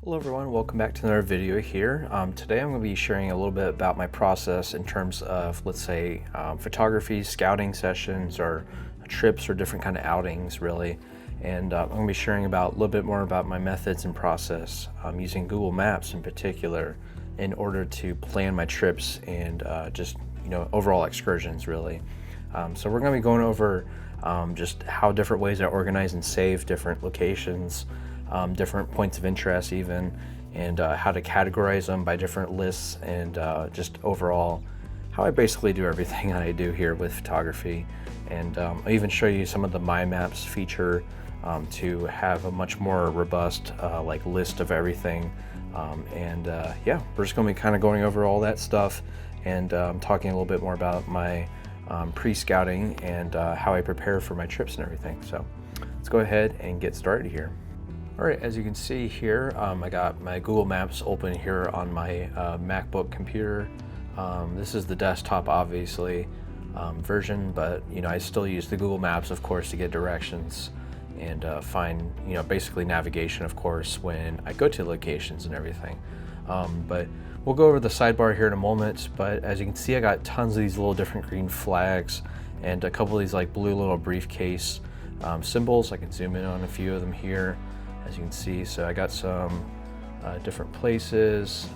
Hello everyone, welcome back to another video here. Today I'm going to be sharing a little bit about my process in terms of, let's say, photography, scouting sessions, or trips, or different kind of outings really. And I'm going to be sharing about a little bit more about my methods and process using Google Maps in particular in order to plan my trips and just overall excursions really. So we're going to be going over just how different ways I organize and save different locations, different points of interest even, and how to categorize them by different lists, and just overall how I basically do everything I do here with photography. And I'll even show you some of the My Maps feature to have a much more robust list of everything. Yeah, we're just going to be kind of going over all that stuff and talking a little bit more about my pre-scouting and how I prepare for my trips and everything. So let's go ahead and get started here. All right, as you can see here, I got my Google Maps open here on my MacBook computer. This is the desktop, obviously, version, but I still use the Google Maps, of course, to get directions and find, basically navigation, of course, when I go to locations and everything. But we'll go over the sidebar here in a moment. But as you can see, I got tons of these little different green flags and a couple of these like blue little briefcase symbols. I can zoom in on a few of them here, as you can see. So I got some different places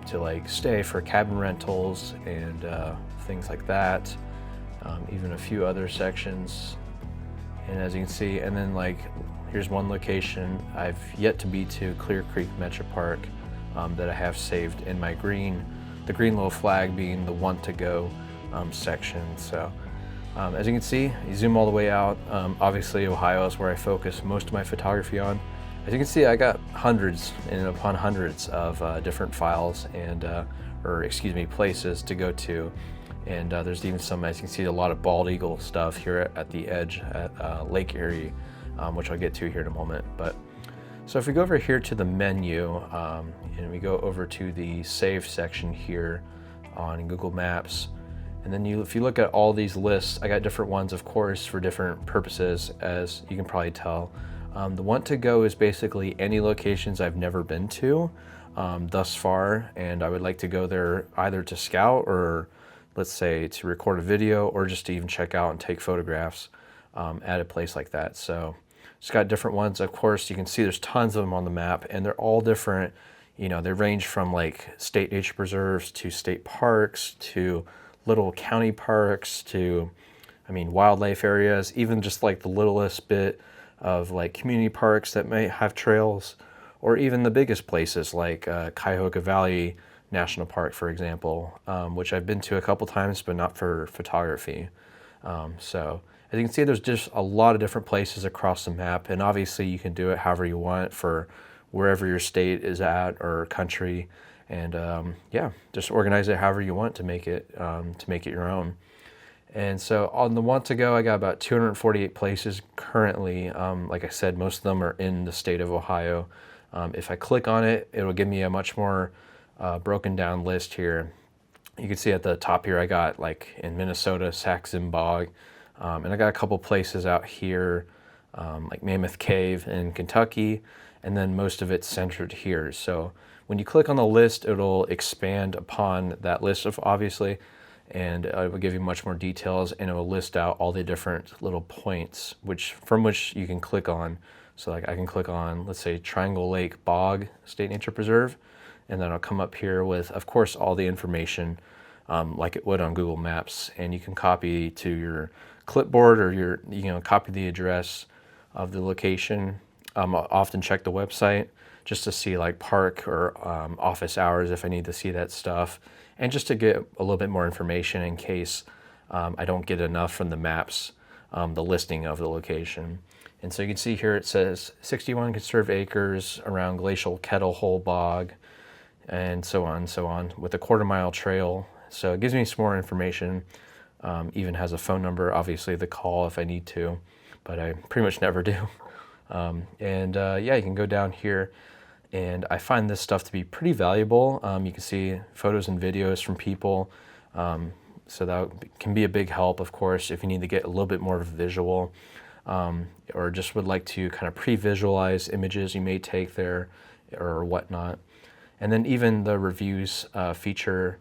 to stay for cabin rentals and things like that. Even a few other sections. And as you can see, and then here's one location I've yet to be to, Clear Creek Metro Park, that I have saved in my the green little flag being the want to go section. So as you can see, you zoom all the way out. Obviously Ohio is where I focus most of my photography on. As you can see, I got hundreds and upon hundreds of different files and, places to go to. And there's even some, as you can see, a lot of bald eagle stuff here at the edge at Lake Erie, which I'll get to here in a moment. But so if we go over here to the menu and we go over to the Save section here on Google Maps, and then if you look at all these lists, I got different ones, of course, for different purposes, as you can probably tell. The want to go is basically any locations I've never been to thus far, and I would like to go there either to scout or, let's say, to record a video, or just to even check out and take photographs at a place like that. So it's got different ones. Of course, you can see there's tons of them on the map, and they're all different. They range from state nature preserves to state parks to little county parks to, wildlife areas, even just the littlest bit of community parks that may have trails, or even the biggest places like Cuyahoga Valley National Park, for example, which I've been to a couple times, but not for photography. So as you can see, there's just a lot of different places across the map, and obviously you can do it however you want for wherever your state is at or country, and yeah, just organize it however you want to make it your own. And so on the want to go, I got about 248 places currently. Like I said, most of them are in the state of Ohio. If I click on it, it'll give me a much more broken down list here. You can see at the top here, I got in Minnesota, Saxon Bog, and I got a couple places out here, like Mammoth Cave in Kentucky, and then most of it's centered here. So when you click on the list, it'll expand upon that list, obviously, and it will give you much more details, and it will list out all the different little points from which you can click on. So I can click on, let's say, Triangle Lake Bog State Nature Preserve, and then I'll come up here with, of course, all the information like it would on Google Maps, and you can copy to your clipboard, or copy the address of the location. I'll often check the website just to see park or office hours if I need to see that stuff, and just to get a little bit more information in case I don't get enough from the maps, the listing of the location. And so you can see here it says 61 conserved acres around Glacial Kettle Hole Bog, and so on, with a quarter-mile trail. So it gives me some more information. Even has a phone number, obviously, the call if I need to, but I pretty much never do. Yeah, you can go down here, and I find this stuff to be pretty valuable. You can see photos and videos from people, so that can be a big help, of course, if you need to get a little bit more visual. or just would like to kind of pre-visualize images you may take there, or whatnot. And then even the reviews feature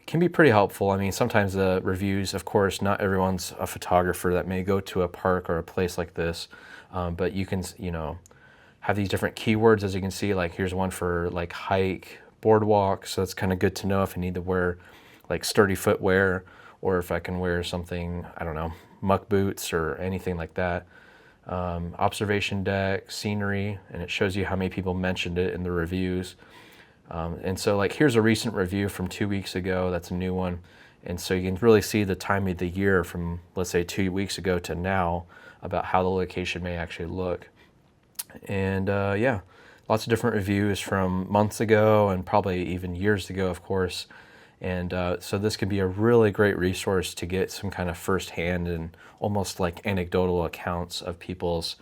can be pretty helpful. I mean, sometimes the reviews, of course, not everyone's a photographer that may go to a park or a place like this, but you can, have these different keywords, as you can see. Like here's one for like hike, boardwalk, so it's kind of good to know if I need to wear like sturdy footwear, or if I can wear something, I don't know, muck boots or anything like that. Observation deck, scenery, and it shows you how many people mentioned it in the reviews. And so like here's a recent review from 2 weeks ago, that's a new one. And so you can really see the time of the year from, let's say, 2 weeks ago to now, about how the location may actually look. And yeah, lots of different reviews from months ago and probably even years ago, of course. And so this can be a really great resource to get some kind of firsthand and almost like anecdotal accounts of people's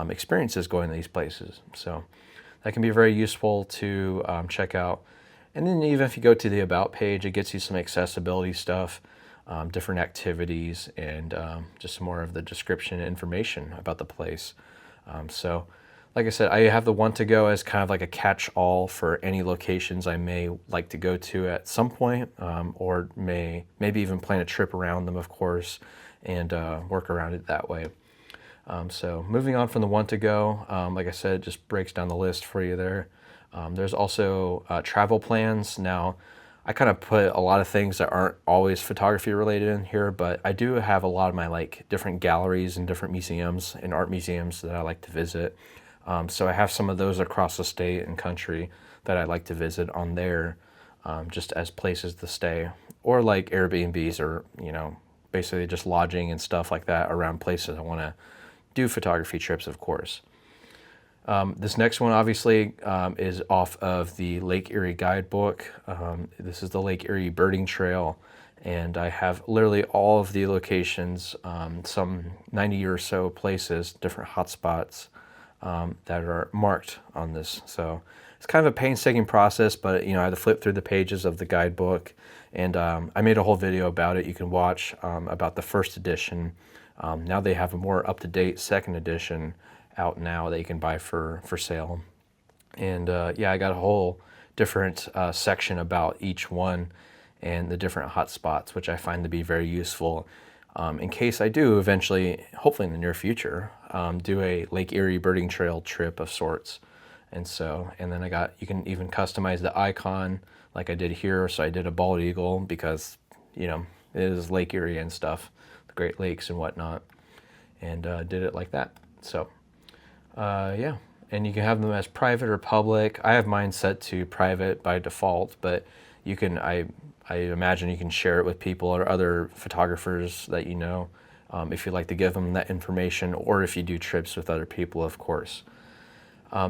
experiences going to these places. So that can be very useful to check out. And then even if you go to the About page, it gets you some accessibility stuff, different activities, and just more of the description and information about the place. So like I said, I have the Want to Go as kind of like a catch-all for any locations I may like to go to at some point, or maybe even plan a trip around them, of course, and work around it that way. So moving on from the Want to Go, like I said, it just breaks down the list for you there. There's also travel plans. Now, I kind of put a lot of things that aren't always photography related in here, but I do have a lot of my like different galleries and different museums and art museums that I like to visit. So I have some of those across the state and country that I like to visit on there, just as places to stay, or like Airbnbs, or basically just lodging and stuff like that around places I want to do photography trips, of course. This next one obviously is off of the Lake Erie guidebook. This is the Lake Erie Birding Trail, and I have literally all of the locations, some 90 or so places, different hotspots that are marked on this. So it's kind of a painstaking process, but I had to flip through the pages of the guidebook, and I made a whole video about it you can watch, about the first edition. Now they have a more up-to-date second edition out now that you can buy for sale. And yeah, I got a whole different section about each one and the different hot spots, which I find to be very useful in case I do eventually, hopefully in the near future, do a Lake Erie birding trail trip of sorts. And then you can even customize the icon like I did here. So I did a bald eagle because, it is Lake Erie and stuff, the Great Lakes and whatnot, and did it like that. So yeah, and you can have them as private or public. I have mine set to private by default, but you can, I imagine you can share it with people or other photographers that if you'd like to give them that information, or if you do trips with other people, of course.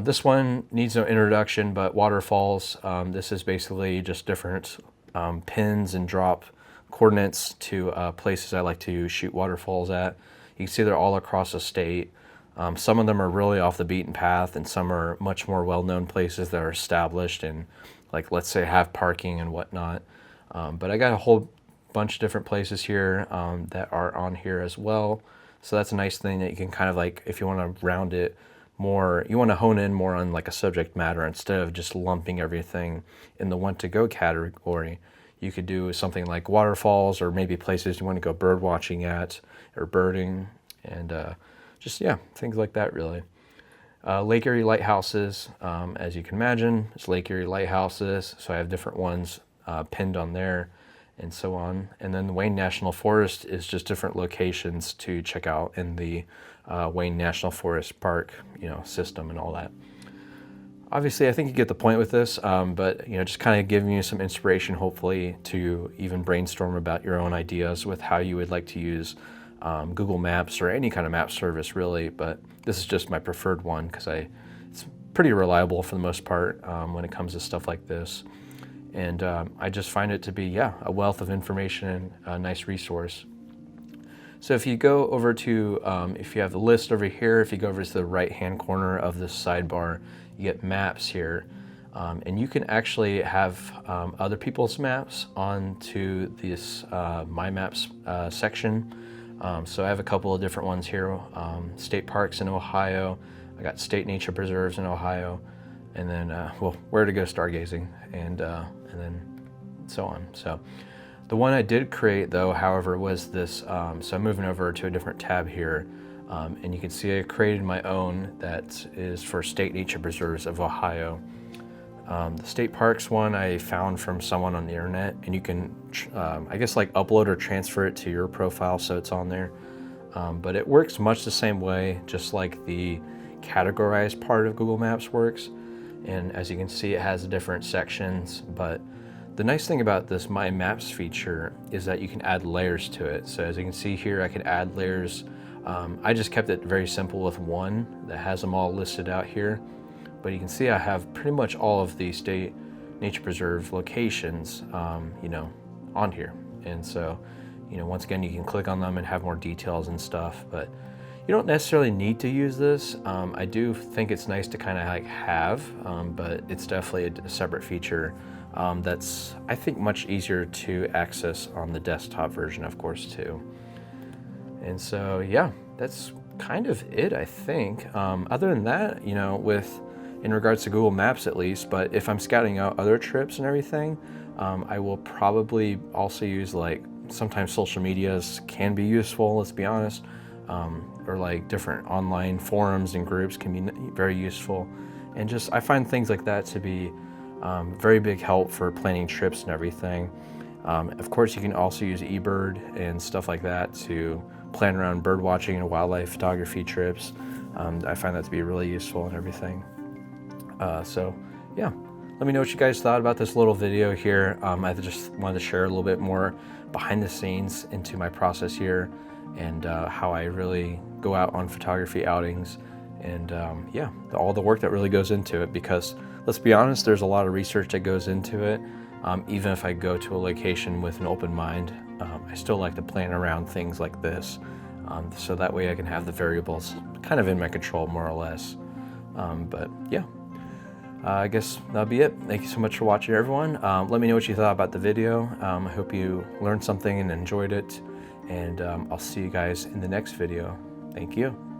This one needs no introduction, but waterfalls. This is basically just different pins and drop coordinates to places I like to shoot waterfalls at. You can see they're all across the state. Some of them are really off the beaten path, and some are much more well-known places that are established and, like, let's say, have parking and whatnot. But I got a whole bunch of different places here that are on here as well. So that's a nice thing that you can kind of, like, if you want to round it more, you want to hone in more on like a subject matter instead of just lumping everything in the Want to Go category. You could do something like waterfalls, or maybe places you want to go bird watching at, or birding, and just, yeah, things like that, really. Lake Erie lighthouses, as you can imagine, it's Lake Erie lighthouses, so I have different ones pinned on there, and so on. And then the Wayne National Forest is just different locations to check out in the Wayne National Forest Park, system and all that. Obviously, I think you get the point with this, but just kind of giving you some inspiration, hopefully, to even brainstorm about your own ideas with how you would like to use Google Maps or any kind of map service, really. But this is just my preferred one because it's pretty reliable for the most part when it comes to stuff like this. And I just find it to be, a wealth of information and a nice resource. So if you go over to, if you have the list over here, if you go over to the right-hand corner of this sidebar, you get maps here. And you can actually have other people's maps onto this My Maps section. So I have a couple of different ones here. State parks in Ohio. I got state nature preserves in Ohio. and then well, where to go stargazing, and then so on. So the one I did create though, however, was this. So I'm moving over to a different tab here, and you can see I created my own that is for state nature preserves of Ohio. The state parks one I found from someone on the internet, and you can, I guess, like upload or transfer it to your profile so it's on there. But it works much the same way, just like the categorized part of Google Maps works. And as you can see, it has different sections. But the nice thing about this My Maps feature is that you can add layers to it. So as you can see here, I can add layers. I just kept it very simple with one that has them all listed out here. But you can see I have pretty much all of the state nature preserve locations, you know, on here. And so, you know, once again, you can click on them and have more details and stuff, but you don't necessarily need to use this. I do think it's nice to kind of like have, but it's definitely a separate feature that's, I think, much easier to access on the desktop version, of course, too. And so, yeah, that's kind of it, I think. Other than that, you know, in regards to Google Maps at least, but if I'm scouting out other trips and everything, I will probably also use, like, sometimes social medias can be useful, let's be honest, or like different online forums and groups can be very useful. And just, I find things like that to be very big help for planning trips and everything. Of course, you can also use eBird and stuff like that to plan around bird watching and wildlife photography trips. I find that to be really useful and everything. So yeah, let me know what you guys thought about this little video here. I just wanted to share a little bit more behind the scenes into my process here, and how I really go out on photography outings, and yeah, all the work that really goes into it, because let's be honest, there's a lot of research that goes into it. Even if I go to a location with an open mind, I still like to plan around things like this, so that way I can have the variables kind of in my control, more or less. But yeah, I guess that'll be it. Thank you so much for watching, everyone. Let me know what you thought about the video. I hope you learned something and enjoyed it, and I'll see you guys in the next video. Thank you.